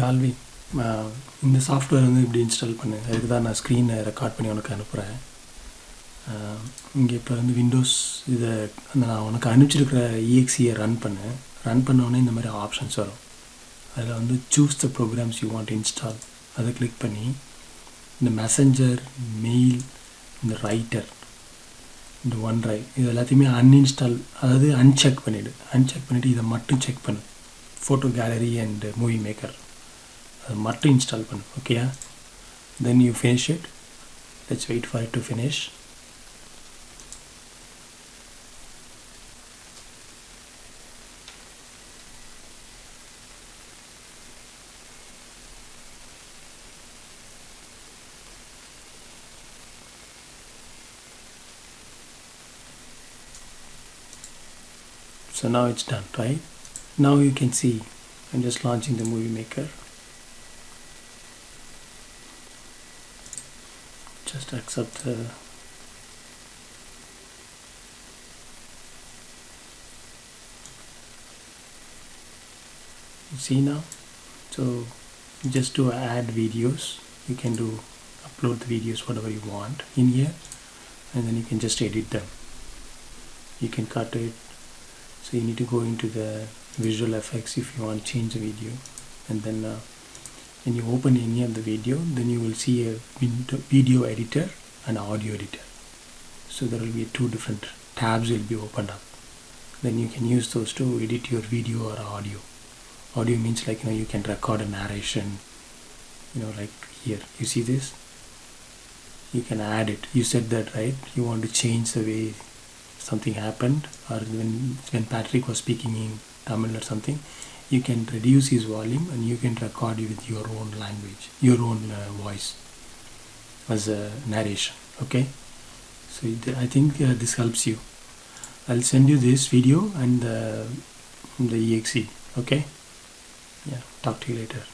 ஆல்வி இந்த சாஃப்ட்வேர் வந்து இப்படி இன்ஸ்டால் பண்ணு, அதுக்கு தான் நான் ஸ்க்ரீனை ரெக்கார்ட் பண்ணி உனக்கு அனுப்புகிறேன். இங்கே இப்போ வந்து விண்டோஸ் இதை அந்த நான் உனக்கு அனுப்பிச்சிருக்கிற EXE ரன் பண்ணோடனே இந்த மாதிரி ஆப்ஷன்ஸ் வரும். அதில் வந்து choose the programs you want install, அதை கிளிக் பண்ணி இந்த மெசஞ்சர், மெயில், இந்த ரைட்டர், இந்த OneDrive இது எல்லாத்தையுமே அன்இன்ஸ்டால், அதாவது அன்செக் பண்ணிவிட்டு இதை மட்டும் செக் பண்ணு. Photo gallery and movie maker அதை மட்டும் இன்ஸ்டால் பண்ணு. ஓகேயா? Then you finish it. Let's wait for it to finish. So now it's done, right? Now you can see I'm just launching the movie maker. Just accept the you see now. So just to add videos, you can do upload the videos whatever you want in here, and then you can just edit them. You can cut it. So you need to go into the visual effects if you want to change the video, and then when you open any of the video, then you will see a video editor and audio editor. So there will be two different tabs will be opened up. Then you can use those to edit your video or audio. Audio means like, you know, you can record a narration, you know, like here you see this, you can add it. You said that, right? You want to change the way something happened, or when Patrick was speaking in Tamil or something, you can reduce his volume and you can record it with your own language, your own voice as a narration. Okay, so I think this helps you. I'll send you this video and the EXE. Okay, yeah, talk to you later.